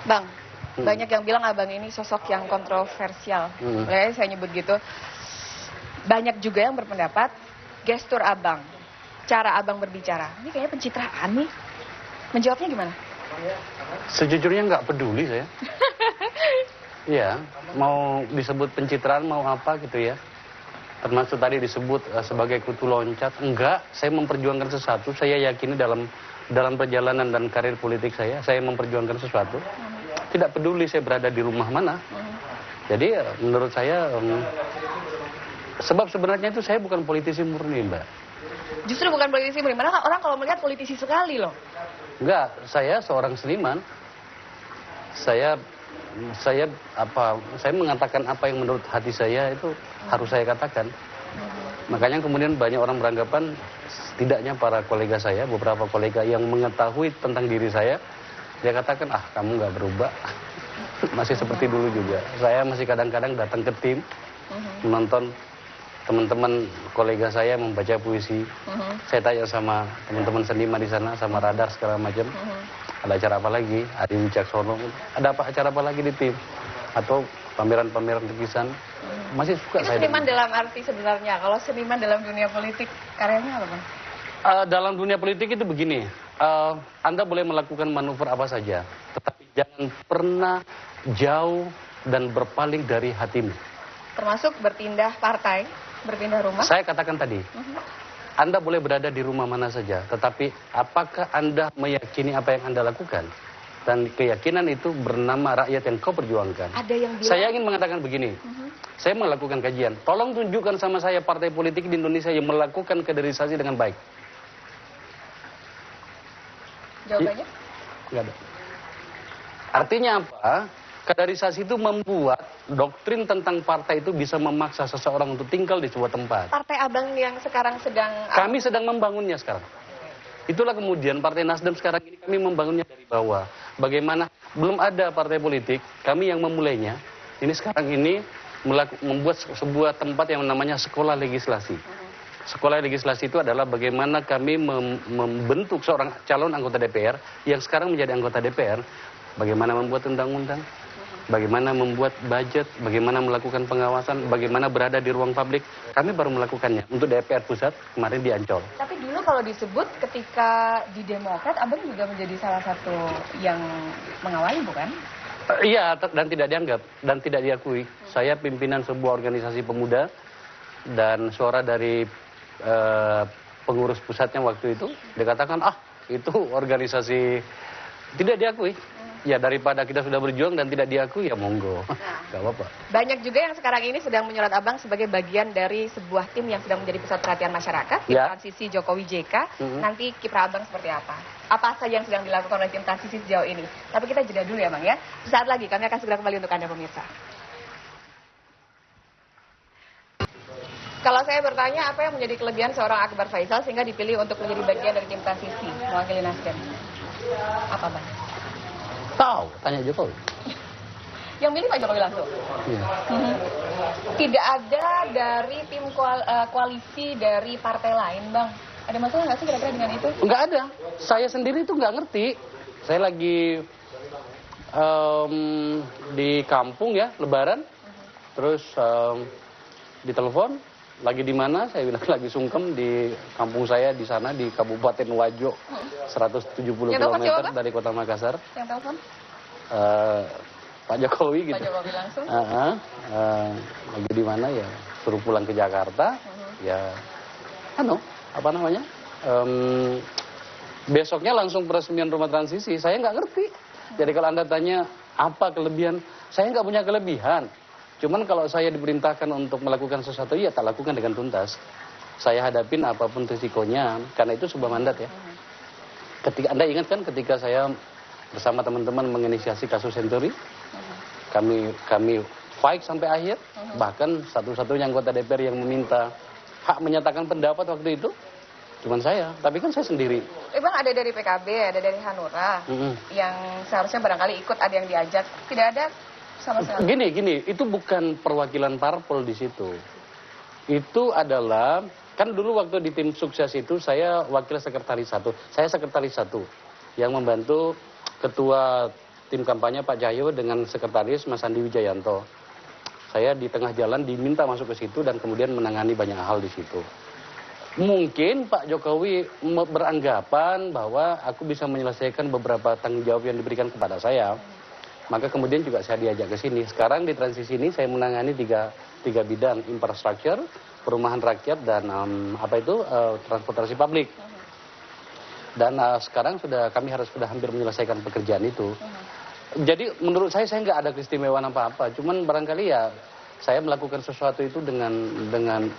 Bang, banyak yang bilang abang ini sosok yang kontroversial. Mulai saya nyebut gitu. Banyak juga yang berpendapat gestur abang, cara abang berbicara, ini kayaknya pencitraan nih. Menjawabnya gimana? Sejujurnya nggak peduli saya. Iya, mau disebut pencitraan mau apa gitu ya. Termasuk tadi disebut sebagai kutu loncat. Enggak, saya memperjuangkan sesuatu. Saya yakini dalam perjalanan dan karir politik saya memperjuangkan sesuatu. Tidak peduli saya berada di rumah mana. Jadi menurut saya, sebab sebenarnya itu saya bukan politisi murni, Mbak. Justru bukan politisi murni. Mana orang kalau melihat politisi sekali loh. Enggak, saya seorang seniman. Saya mengatakan apa yang menurut hati saya itu harus saya katakan. Makanya kemudian banyak orang beranggapan, setidaknya para kolega saya, beberapa kolega yang mengetahui tentang diri saya, dia katakan, kamu nggak berubah, masih seperti dulu juga. Saya masih kadang-kadang datang ke tim, menonton teman-teman kolega saya membaca puisi. Saya tanya sama teman-teman seniman di sana, sama radar segala macam. Ada acara apa lagi? Adi Wicaksono. Ada acara apa lagi di tim? Atau pameran-pameran lukisan. Masih suka saya. Seniman dalam arti sebenarnya. Kalau seniman dalam dunia politik, karyanya apa, Bang? Dalam dunia politik itu begini. Anda boleh melakukan manuver apa saja. Tetapi jangan pernah jauh dan berpaling dari hatimu. Termasuk berpindah partai, berpindah rumah? Saya katakan tadi. Anda boleh berada di rumah mana saja, tetapi apakah Anda meyakini apa yang Anda lakukan? Dan keyakinan itu bernama rakyat yang kau perjuangkan. Ada yang bilang... Saya ingin mengatakan begini, saya melakukan kajian. Tolong tunjukkan sama saya partai politik di Indonesia yang melakukan kaderisasi dengan baik. Jawabannya? Nggak ada. Artinya apa? Kaderisasi itu membuat doktrin tentang partai itu bisa memaksa seseorang untuk tinggal di sebuah tempat. Partai abang yang sekarang sedang... Kami sedang membangunnya sekarang. Itulah kemudian Partai Nasdem sekarang ini kami membangunnya dari bawah. Bagaimana? Belum ada partai politik, kami yang memulainya. Ini sekarang ini membuat sebuah tempat yang namanya sekolah legislasi. Sekolah legislasi itu adalah bagaimana kami membentuk seorang calon anggota DPR yang sekarang menjadi anggota DPR. Bagaimana membuat undang-undang, bagaimana membuat budget, bagaimana melakukan pengawasan, bagaimana berada di ruang publik. Kami baru melakukannya untuk DPR pusat kemarin di Ancol. Tapi dulu kalau disebut ketika di Demokrat, abang juga menjadi salah satu yang mengawali, bukan? Iya, dan tidak dianggap dan tidak diakui. Saya pimpinan sebuah organisasi pemuda dan suara dari pengurus pusatnya waktu itu dikatakan, itu organisasi tidak diakui. Ya daripada kita sudah berjuang dan tidak diakui, ya monggo. Gak apa-apa. Banyak juga yang sekarang ini sedang menyorot abang sebagai bagian dari sebuah tim yang sedang menjadi pusat perhatian masyarakat. Tim transisi Jokowi JK. Nanti kiprah abang seperti apa? Apa saja yang sedang dilakukan oleh tim transisi sejauh ini? Tapi kita jeda dulu ya, Bang ya. Sesaat lagi kami akan segera kembali untuk Anda pemirsa. Kalau saya bertanya, apa yang menjadi kelebihan seorang Akbar Faisal sehingga dipilih untuk menjadi bagian dari tim transisi mewakili Nasdem? Apa, Bang? Tahu, tanya Jokowi. Yang milih Pak Jokowi langsung? Iya. Tidak ada dari tim koalisi dari partai lain, Bang? Ada masalah nggak sih kira-kira dengan itu? Nggak ada. Saya sendiri itu nggak ngerti. Saya lagi di kampung ya, Lebaran. Terus ditelepon, lagi di mana? Saya bilang lagi sungkem di kampung saya di sana di Kabupaten Wajo, 170 km dari Kota Makassar. Yang telepon? Pak Jokowi gitu. Pak Jokowi langsung? Lagi di mana ya? Suruh pulang ke Jakarta. Ya, apa namanya? Besoknya langsung peresmian rumah transisi. Saya nggak ngerti. Jadi kalau Anda tanya apa kelebihan, saya nggak punya kelebihan. Cuman kalau saya diperintahkan untuk melakukan sesuatu, ya tak lakukan dengan tuntas. Saya hadapin apapun risikonya, karena itu sebuah mandat ya. Ketika Anda ingat kan ketika saya bersama teman-teman menginisiasi kasus Senturi, kami fight sampai akhir, bahkan satu-satunya anggota DPR yang meminta hak menyatakan pendapat waktu itu, cuman saya. Tapi kan saya sendiri. Bang, ada dari PKB, ada dari Hanura, yang seharusnya barangkali ikut, ada yang diajak, tidak ada. Gini, itu bukan perwakilan parpol di situ. Itu adalah, kan dulu waktu di tim sukses itu saya wakil sekretaris satu. Saya sekretaris satu yang membantu ketua tim kampanye Pak Cahyo dengan sekretaris Mas Andi Wijayanto. Saya di tengah jalan diminta masuk ke situ dan kemudian menangani banyak hal di situ. Mungkin Pak Jokowi beranggapan bahwa aku bisa menyelesaikan beberapa tanggung jawab yang diberikan kepada saya. Maka kemudian juga saya diajak ke sini. Sekarang di transisi ini saya menangani tiga bidang, infrastruktur, perumahan rakyat, dan transportasi publik. Dan sekarang kami sudah hampir menyelesaikan pekerjaan itu. Jadi menurut saya nggak ada keistimewaan apa-apa. Cuman barangkali ya saya melakukan sesuatu itu dengan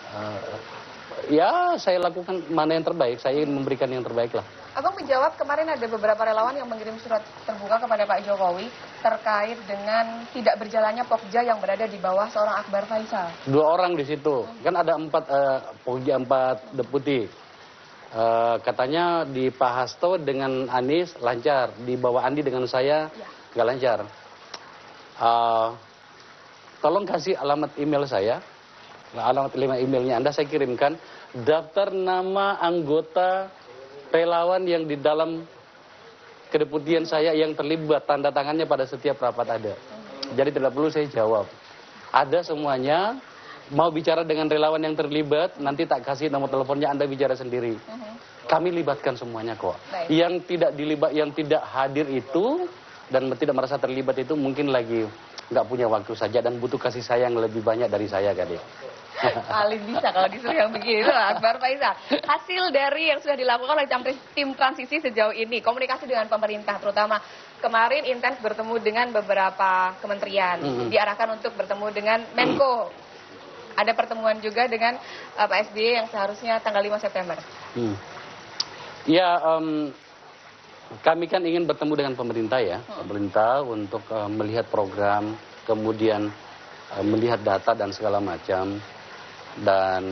ya saya lakukan mana yang terbaik. Saya ingin memberikan yang terbaik lah. Abang menjawab kemarin ada beberapa relawan yang mengirim surat terbuka kepada Pak Jokowi terkait dengan tidak berjalannya Pokja yang berada di bawah seorang Akbar Faisal. 2 orang di situ. Kan ada 4 Pokja, 4 deputi. Katanya di Pak Hasto dengan Anies lancar, di bawah Andi dengan saya nggak lancar. Tolong kasih alamat email saya, alamat emailnya Anda, saya kirimkan daftar nama anggota relawan yang di dalam kedeputian saya yang terlibat, tanda tangannya pada setiap rapat ada. Jadi tidak perlu saya jawab. Ada semuanya. Mau bicara dengan relawan yang terlibat, nanti tak kasih nomor teleponnya, Anda bicara sendiri. Kami libatkan semuanya kok. Baik. Yang tidak hadir itu dan tidak merasa terlibat itu mungkin lagi nggak punya waktu saja dan butuh kasih sayang lebih banyak dari saya kali. Paling bisa kalau disuruh yang begini lah, Akbar Faisal. Hasil dari yang sudah dilakukan oleh tim transisi sejauh ini, komunikasi dengan pemerintah terutama kemarin intens bertemu dengan beberapa kementerian, diarahkan untuk bertemu dengan Menko. Ada pertemuan juga dengan Pak SBY yang seharusnya tanggal 5 September. Ya, kami kan ingin bertemu dengan pemerintah ya, pemerintah untuk melihat program, kemudian melihat data dan segala macam. Dan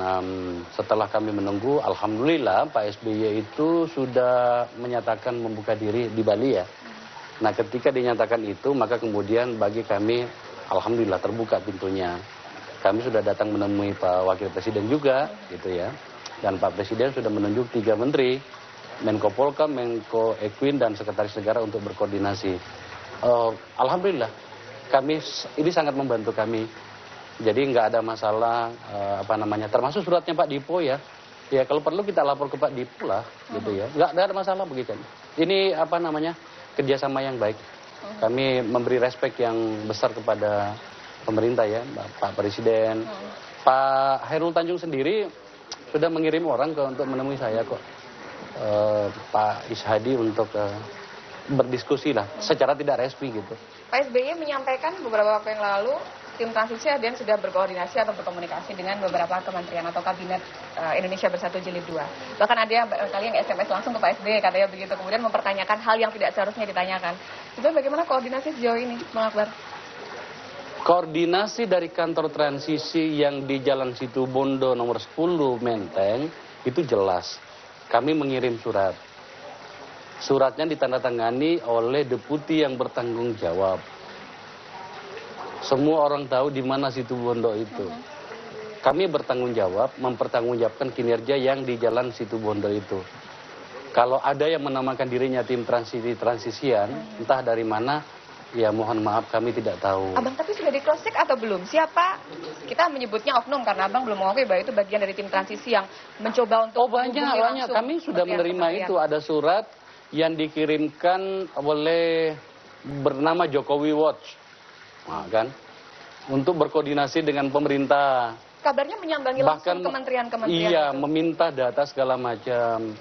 setelah kami menunggu, alhamdulillah Pak SBY itu sudah menyatakan membuka diri di Bali ya. Nah, ketika dinyatakan itu, maka kemudian bagi kami, alhamdulillah terbuka pintunya. Kami sudah datang menemui Pak Wakil Presiden juga, gitu ya. Dan Pak Presiden sudah menunjuk 3 menteri, Menko Polkam, Menko Equin, dan Sekretaris Negara untuk berkoordinasi. Alhamdulillah, ini sangat membantu kami. Jadi nggak ada masalah, termasuk suratnya Pak Dipo ya. Ya kalau perlu kita lapor ke Pak Dipo lah, gitu ya. Nggak ada masalah begitu. Ini kerjasama yang baik. Kami memberi respek yang besar kepada pemerintah ya, Pak Presiden. Pak Hairul Tanjung sendiri sudah mengirim orang untuk menemui saya kok. Pak Ishadi untuk berdiskusi lah, secara tidak resmi gitu. Pak SBY menyampaikan beberapa waktu yang lalu, tim transisi dan sudah berkoordinasi atau berkomunikasi dengan beberapa kementerian atau kabinet Indonesia Bersatu Jilid 2. Bahkan ada yang kalian SMS langsung ke Pak SBY, katanya begitu. Kemudian mempertanyakan hal yang tidak seharusnya ditanyakan. Itu bagaimana koordinasi sejauh ini, Bang Akbar? Koordinasi dari kantor transisi yang di Jalan Situbondo nomor 10 Menteng itu jelas. Kami mengirim surat. Suratnya ditandatangani oleh deputi yang bertanggung jawab. Semua orang tahu di mana Situbondo itu. Kami bertanggung jawab, mempertanggungjawabkan kinerja yang di Jalan Situbondo itu. Kalau ada yang menamakan dirinya tim transisian, entah dari mana, ya mohon maaf kami tidak tahu. Abang tapi sudah di cross check atau belum? Siapa? Kita menyebutnya oknum karena Abang belum mengakui bahwa itu bagian dari tim transisi yang mencoba untuk banyak. Kami sudah menerima itu. Ada surat yang dikirimkan oleh bernama Jokowi Watch, kan, untuk berkoordinasi dengan pemerintah. Kabarnya menyambangi langsung kementerian-kementerian. Iya, meminta data segala macam.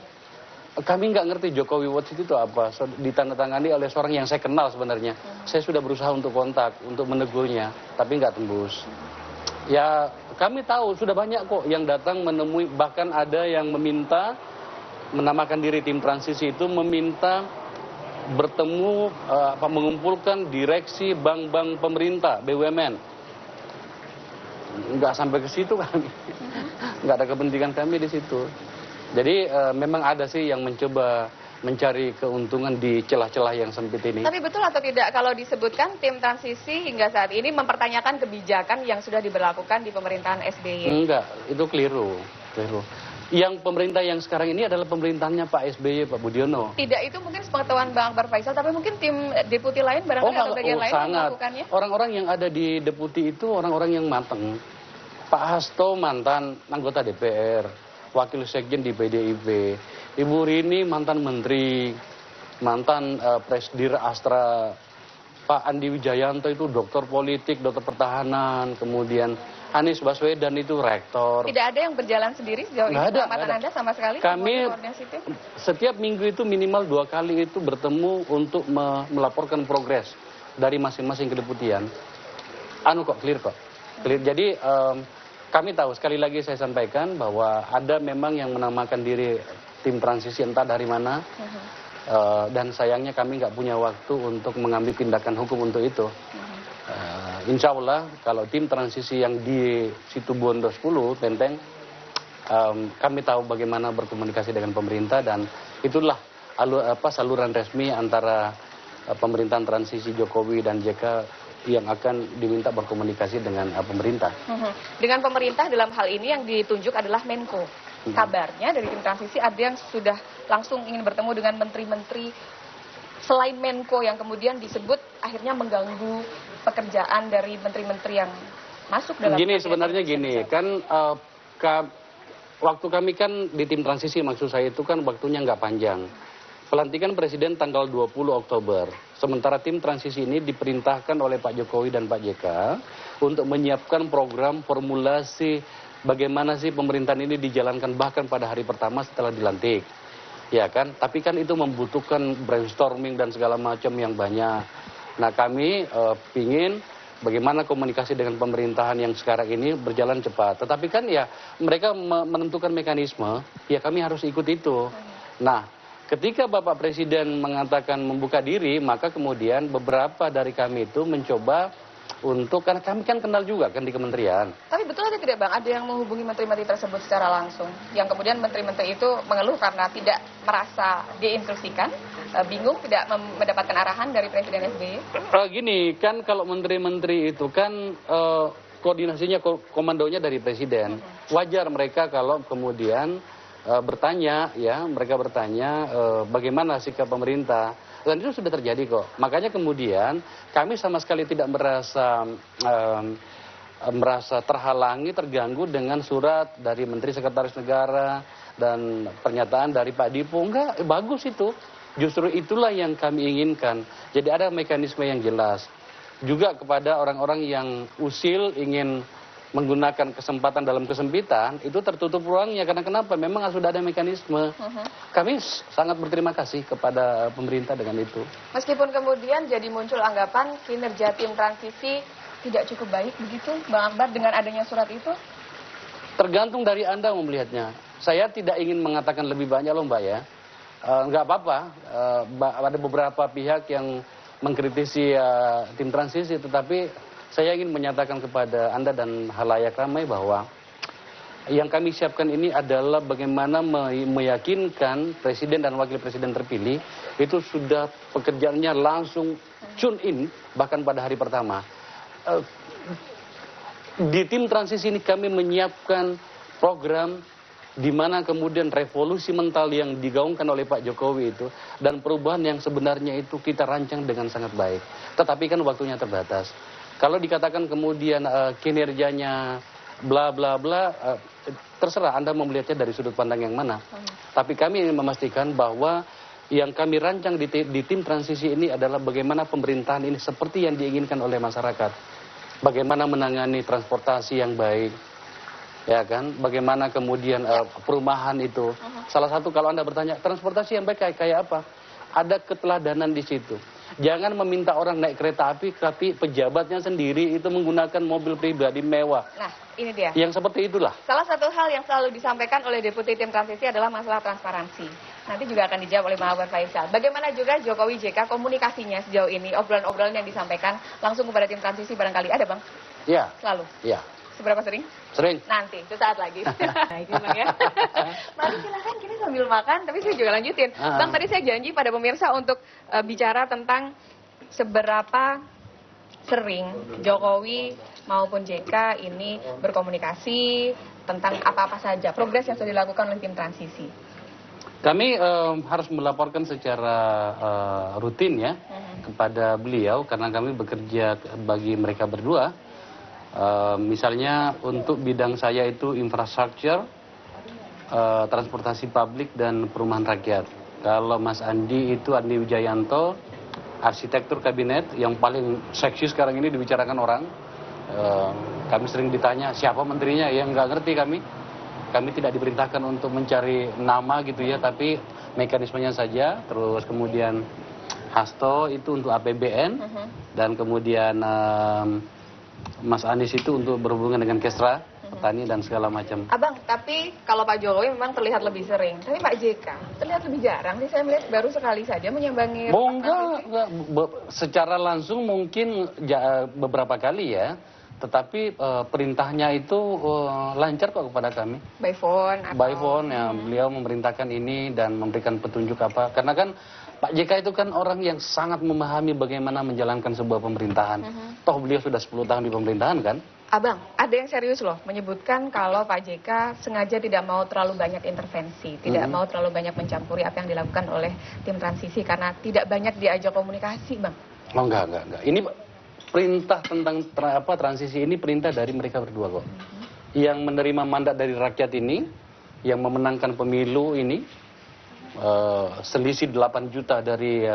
Kami nggak ngerti Jokowi Watch itu apa. Ditandatangani oleh seorang yang saya kenal sebenarnya. Saya sudah berusaha untuk kontak, untuk menegurnya, tapi nggak tembus. Ya, kami tahu sudah banyak kok yang datang menemui, bahkan ada yang meminta, menamakan diri tim transisi itu, meminta bertemu, mengumpulkan direksi bank-bank pemerintah, BUMN. Nggak sampai ke situ kami. Nggak ada kepentingan kami di situ. Jadi memang ada sih yang mencoba mencari keuntungan di celah-celah yang sempit ini. Tapi betul atau tidak kalau disebutkan tim transisi hingga saat ini mempertanyakan kebijakan yang sudah diberlakukan di pemerintahan SBY? Enggak, itu keliru. Yang pemerintah yang sekarang ini adalah pemerintahnya Pak SBY, Pak Budiono. Tidak, itu mungkin sepengetahuan Bang Akbar Faisal, tapi mungkin tim deputi lain barangkali atau bagian lain yang melakukannya? Orang-orang yang ada di deputi itu orang-orang yang matang. Pak Hasto mantan anggota DPR, wakil sekjen di PDIP. Ibu Rini mantan menteri, mantan Presdir Astra. Pak Andi Wijayanto itu dokter politik, dokter pertahanan, kemudian Anies Baswedan itu rektor. Tidak ada yang berjalan sendiri sejauh ini, pengamatan Anda sama sekali? Kami setiap minggu itu minimal 2 kali itu bertemu untuk melaporkan progres dari masing-masing kedeputian. Clear kok. Clear. Jadi kami tahu, sekali lagi saya sampaikan bahwa ada memang yang menamakan diri tim transisi entah dari mana. Dan sayangnya kami nggak punya waktu untuk mengambil tindakan hukum untuk itu. Insya Allah kalau tim transisi yang di Situbondo 10, Menteng, kami tahu bagaimana berkomunikasi dengan pemerintah dan itulah saluran resmi antara pemerintahan transisi Jokowi dan JK yang akan diminta berkomunikasi dengan pemerintah. Dengan pemerintah dalam hal ini yang ditunjuk adalah Menko. Kabarnya dari tim transisi ada yang sudah langsung ingin bertemu dengan menteri-menteri selain Menko yang kemudian disebut akhirnya mengganggu pekerjaan dari menteri-menteri yang masuk dalam. Gini, sebenarnya gini, kan waktu kami kan di tim transisi, maksud saya itu kan waktunya nggak panjang. Pelantikan Presiden tanggal 20 Oktober. Sementara tim transisi ini diperintahkan oleh Pak Jokowi dan Pak JK untuk menyiapkan program formulasi bagaimana sih pemerintahan ini dijalankan bahkan pada hari pertama setelah dilantik. Ya kan? Tapi kan itu membutuhkan brainstorming dan segala macam yang banyak. Nah, kami pingin bagaimana komunikasi dengan pemerintahan yang sekarang ini berjalan cepat. Tetapi kan ya mereka menentukan mekanisme, ya kami harus ikut itu. Nah, ketika Bapak Presiden mengatakan membuka diri, maka kemudian beberapa dari kami itu mencoba untuk, karena kami kan kenal juga kan di kementerian. Tapi betul atau tidak Bang, ada yang menghubungi menteri-menteri tersebut secara langsung, yang kemudian menteri-menteri itu mengeluh karena tidak merasa diinstruksikan, bingung, tidak mendapatkan arahan dari Presiden SBY? Gini, kan kalau menteri-menteri itu kan koordinasinya, komandonya dari Presiden. Wajar mereka kalau kemudian bertanya, ya mereka bertanya bagaimana sikap pemerintah. Dan itu sudah terjadi kok. Makanya kemudian kami sama sekali tidak merasa terhalangi, terganggu dengan surat dari Menteri Sekretaris Negara dan pernyataan dari Pak Dipo. Enggak, bagus itu. Justru itulah yang kami inginkan. Jadi ada mekanisme yang jelas. Juga kepada orang-orang yang usil ingin menggunakan kesempatan dalam kesempitan, itu tertutup ruangnya. Karena kenapa? Memang sudah ada mekanisme. Kami sangat berterima kasih kepada pemerintah dengan itu. Meskipun kemudian jadi muncul anggapan kinerja tim transisi tidak cukup baik, begitu Bang Akbar dengan adanya surat itu? Tergantung dari Anda melihatnya. Saya tidak ingin mengatakan lebih banyak loh Mbak ya. Nggak apa-apa. Ada beberapa pihak yang mengkritisi tim transisi, tetapi saya ingin menyatakan kepada Anda dan halayak ramai bahwa yang kami siapkan ini adalah bagaimana meyakinkan Presiden dan Wakil Presiden terpilih itu sudah pekerjaannya langsung tune in bahkan pada hari pertama. Di tim transisi ini kami menyiapkan program di mana kemudian revolusi mental yang digaungkan oleh Pak Jokowi itu dan perubahan yang sebenarnya itu kita rancang dengan sangat baik. Tetapi kan waktunya terbatas. Kalau dikatakan kemudian kinerjanya bla bla bla, terserah Anda mau melihatnya dari sudut pandang yang mana. Tapi kami ingin memastikan bahwa yang kami rancang di tim transisi ini adalah bagaimana pemerintahan ini seperti yang diinginkan oleh masyarakat. Bagaimana menangani transportasi yang baik, ya kan? Bagaimana kemudian perumahan itu. Salah satu kalau Anda bertanya, transportasi yang baik kayak apa? Ada keteladanan di situ. Jangan meminta orang naik kereta api, tapi pejabatnya sendiri itu menggunakan mobil pribadi mewah. Nah, ini dia. Yang seperti itulah. Salah satu hal yang selalu disampaikan oleh Deputi Tim Transisi adalah masalah transparansi. Nanti juga akan dijawab oleh Bang Akbar Faisal. Bagaimana juga Jokowi JK komunikasinya sejauh ini, obrolan-obrolan yang disampaikan langsung kepada tim transisi barangkali ada Bang? Iya. Selalu? Iya. Seberapa sering? Sering. Nanti, sesaat lagi. Nah, itu Bang ya. Mari silakan kita sambil makan, tapi saya juga lanjutin. Bang, tadi saya janji pada pemirsa untuk bicara tentang seberapa sering Jokowi maupun JK ini berkomunikasi tentang apa-apa saja progres yang sudah dilakukan oleh tim transisi? Kami harus melaporkan secara rutin ya kepada beliau karena kami bekerja bagi mereka berdua. Misalnya untuk bidang saya itu infrastruktur, transportasi publik dan perumahan rakyat. Kalau Mas Andi itu Andi Wijayanto, arsitektur kabinet yang paling seksi sekarang ini dibicarakan orang. Kami sering ditanya siapa menterinya, ya nggak ngerti kami. Kami tidak diperintahkan untuk mencari nama gitu ya, tapi mekanismenya saja. Terus kemudian Hasto itu untuk APBN dan kemudian Mas Anies itu untuk berhubungan dengan Kesra, petani dan segala macam. Abang, tapi kalau Pak Jokowi memang terlihat lebih sering, tapi Pak JK terlihat lebih jarang sih. Saya melihat baru sekali saja menyambangi. Enggak, secara langsung mungkin beberapa kali ya. Tetapi perintahnya itu lancar kok kepada kami. By phone? Atau... By phone, ya. Beliau memerintahkan ini dan memberikan petunjuk apa. Karena kan Pak JK itu kan orang yang sangat memahami bagaimana menjalankan sebuah pemerintahan. Toh beliau sudah 10 tahun di pemerintahan kan. Abang, ada yang serius loh menyebutkan kalau Pak JK sengaja tidak mau terlalu banyak intervensi, tidak mau terlalu banyak mencampuri apa yang dilakukan oleh tim transisi karena tidak banyak diajak komunikasi, Bang. Oh enggak. Ini perintah tentang transisi ini perintah dari mereka berdua kok. Yang menerima mandat dari rakyat ini, yang memenangkan pemilu ini, selisih 8 juta dari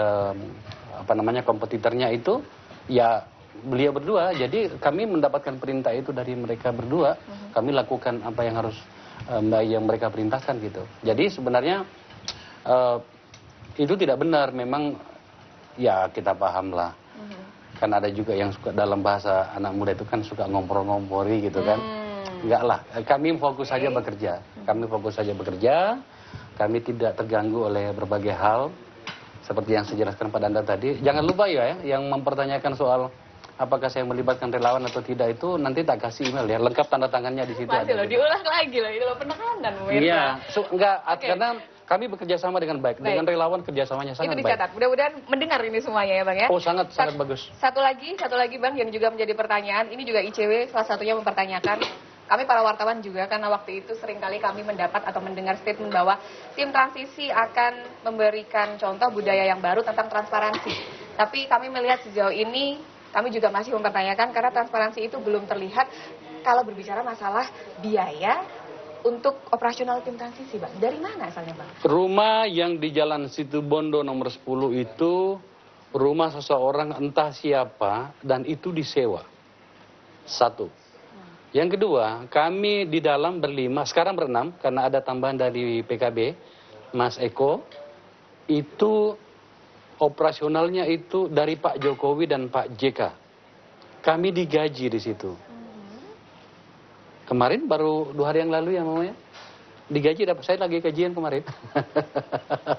kompetitornya itu, ya beliau berdua. Jadi kami mendapatkan perintah itu dari mereka berdua. Kami lakukan apa yang harus yang mereka perintahkan gitu. Jadi sebenarnya itu tidak benar. Memang ya kita paham lah. Kan ada juga yang suka dalam bahasa anak muda itu kan suka ngompor-ngompori gitu kan. Enggak lah, kami fokus saja bekerja. Kami fokus saja bekerja. Kami tidak terganggu oleh berbagai hal. Seperti yang saya jelaskan pada Anda tadi. Jangan lupa ya, yang mempertanyakan soal apakah saya melibatkan relawan atau tidak itu nanti tak kasih email ya. Lengkap tanda tangannya di situ. Masih loh, diulang lagi loh. Itu loh penekanan. Iya, karena kami bekerja sama dengan baik. Dengan relawan kerjasamanya sangat baik. Itu dicatat. Mudah-mudahan mendengar ini semuanya ya Bang ya. Oh sangat bagus. Satu lagi Bang yang juga menjadi pertanyaan. Ini juga ICW salah satunya mempertanyakan. Kami para wartawan juga karena waktu itu seringkali kami mendapat atau mendengar statement bahwa tim transisi akan memberikan contoh budaya yang baru tentang transparansi. Tapi kami melihat sejauh ini kami juga masih mempertanyakan karena transparansi itu belum terlihat kalau berbicara masalah biaya untuk operasional tim transisi, Bang. Dari mana asalnya, Bang? Rumah yang di Jalan Situbondo nomor 10 itu rumah seseorang entah siapa dan itu disewa. Satu. Yang kedua, kami di dalam berlima, sekarang berenam karena ada tambahan dari PKB, Mas Eko, itu operasionalnya itu dari Pak Jokowi dan Pak JK. Kami digaji di situ. Kemarin baru 2 hari yang lalu ya mamanya digaji, dapat saya lagi kajian kemarin.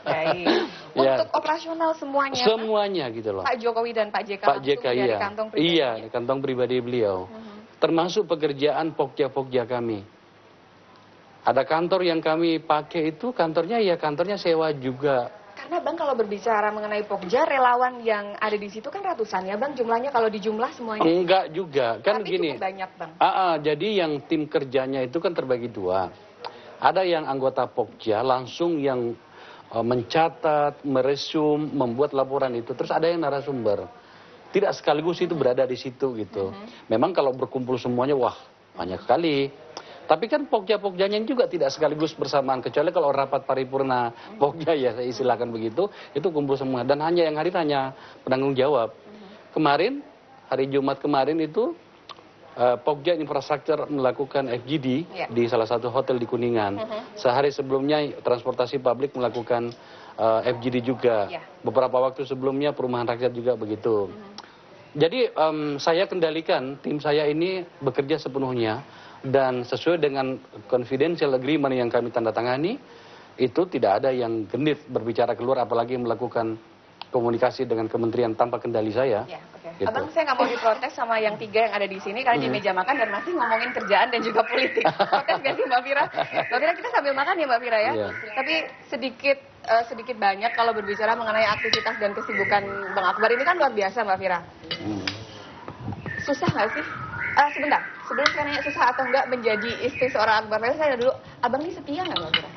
Baik. Untuk operasional semuanya. Semuanya gitu loh. Pak Jokowi dan Pak JK. Pak JK dari kantong pribadi. Iya, kantong pribadi beliau. Termasuk pekerjaan pokja-pokja kami. Ada kantor yang kami pakai itu kantornya sewa juga. Karena Bang kalau berbicara mengenai pokja, relawan yang ada di situ kan ratusan ya Bang, jumlahnya kalau dijumlah semuanya. Enggak juga, kan tapi gini. Cukup banyak Bang. Jadi yang tim kerjanya itu kan terbagi 2. Ada yang anggota pokja langsung yang mencatat, meresum, membuat laporan itu. Terus ada yang narasumber. Tidak sekaligus itu berada di situ gitu. Memang kalau berkumpul semuanya wah banyak sekali. Tapi kan pokja-pokjanya juga tidak sekaligus bersamaan. Kecuali kalau rapat paripurna pokja ya saya istilahkan begitu. Itu kumpul semua. Dan hanya yang hadir hanya penanggung jawab. Kemarin, hari Jumat kemarin itu Pokja Infrastruktur melakukan FGD di salah satu hotel di Kuningan. Sehari sebelumnya transportasi publik melakukan FGD juga. Beberapa waktu sebelumnya perumahan rakyat juga begitu. Jadi saya kendalikan, tim saya ini bekerja sepenuhnya. Dan sesuai dengan confidential agreement yang kami tanda tangani, itu tidak ada yang genit berbicara keluar, apalagi melakukan komunikasi dengan kementerian tanpa kendali saya. Ya, gitu. Abang, saya nggak mau diprotes sama yang 3 yang ada di sini, karena di meja makan dan masih ngomongin kerjaan dan juga politik. Protes nggak sih Mbak Fira? Mbak Fira, kita sambil makan ya Mbak Fira ya. Tapi sedikit banyak kalau berbicara mengenai aktivitas dan kesibukan Bang Akbar ini kan luar biasa Mbak Fira. susah nggak sih? Sebentar, sebelum saya nanya susah atau enggak menjadi istri seorang Akbar Faisal, saya dulu, abang ini setia nggak Bang Fira?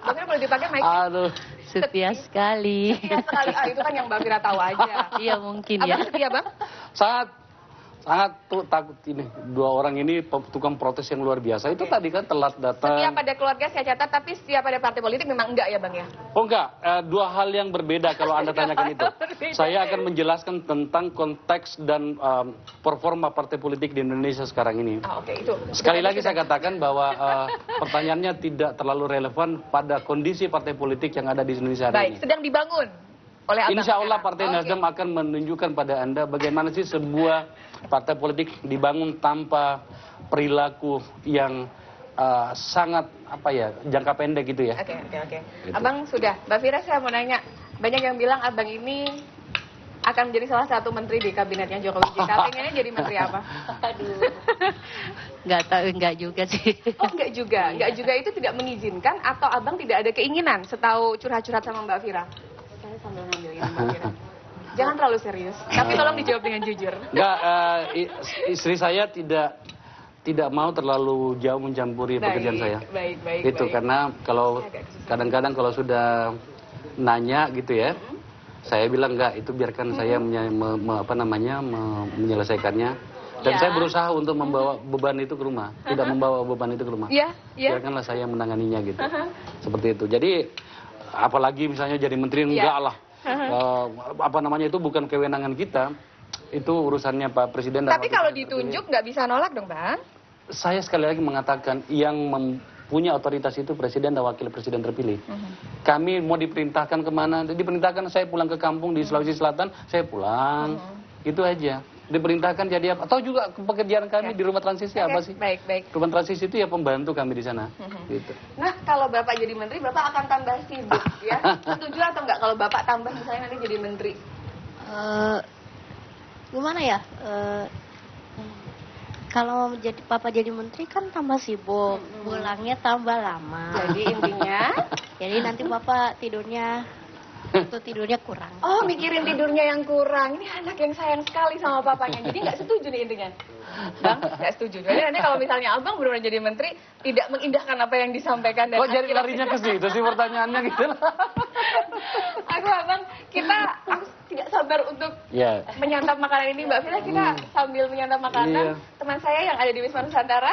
Bang Fira boleh dipakai mic? Aduh. Setia sekali. Setia sekali, itu kan yang Bang Fira tahu aja. Iya mungkin ya. Abang setia Bang? Sangat tuh takut ini. Dua orang ini tukang protes yang luar biasa. Itu tadi kan telat datang. Setia pada keluarga saya catat, tapi setia pada partai politik memang enggak ya Bang ya? Oh enggak, dua hal yang berbeda kalau Anda tanyakan itu. Saya akan menjelaskan tentang konteks dan performa partai politik di Indonesia sekarang ini. Oke, itu. Sekali lagi saya katakan bahwa pertanyaannya tidak terlalu relevan pada kondisi partai politik yang ada di Indonesia hari ini. Baik, sedang dibangun oleh Abang. Insya Allah Partai Nasdem akan menunjukkan pada Anda bagaimana sih sebuah partai politik dibangun tanpa perilaku yang sangat jangka pendek gitu ya. Oke. Gitu. Abang sudah. Mbak Fira, saya mau nanya, banyak yang bilang abang ini akan menjadi salah satu menteri di kabinetnya Jokowi JK. Pengennya jadi menteri apa? Aduh. Nggak tahu, nggak juga sih. Oh, nggak juga. Nggak juga itu tidak mengizinkan atau abang tidak ada keinginan setahu curhat-curhat sama Mbak Fira? Saya sambil ngambil ini Mbak Fira. Jangan terlalu serius, tapi tolong dijawab dengan jujur. Enggak, istri saya tidak mau terlalu jauh mencampuri pekerjaan saya. Baik. Itu karena kalau kadang-kadang kalau sudah nanya gitu ya, saya bilang enggak, itu biarkan saya menyelesaikannya. Dan saya berusaha untuk membawa beban itu ke rumah, tidak membawa beban itu ke rumah. Biarkanlah saya menanganinya gitu. Seperti itu. Jadi apalagi misalnya jadi menteri, enggak lah. Itu bukan kewenangan kita, itu urusannya Pak Presiden. Tapi kalau ditunjuk nggak bisa nolak dong Bang? Saya sekali lagi mengatakan yang punya otoritas itu Presiden dan Wakil Presiden terpilih. Kami mau diperintahkan kemana? Diperintahkan saya pulang ke kampung di Sulawesi Selatan, saya pulang. Itu aja. Diperintahkan jadi apa? Atau juga pekerjaan kami di rumah transisi apa sih? Baik. Rumah transisi itu ya pembantu kami di sana. Gitu. Nah, kalau Bapak jadi menteri, Bapak akan tambah sibuk ya? Setuju atau enggak kalau Bapak tambah misalnya nanti jadi menteri? Gimana ya? Kalau Papa jadi menteri kan tambah sibuk, pulangnya tambah lama. Jadi intinya? Jadi nanti Bapak tidurnya kurang. Oh, mikirin tidurnya yang kurang. Ini anak yang sayang sekali sama papanya. Jadi nggak setuju nih intinya. Bang, nggak setuju. Jadi nanti kalau misalnya abang benar-benar jadi menteri, tidak mengindahkan apa yang disampaikan. Kok jadi larinya ke situ sih pertanyaannya gitu? Abang, aku tidak sabar untuk menyantap makanan ini. Mbak Fira, kita sambil menyantap makanan. Teman saya yang ada di Wisma Nusantara.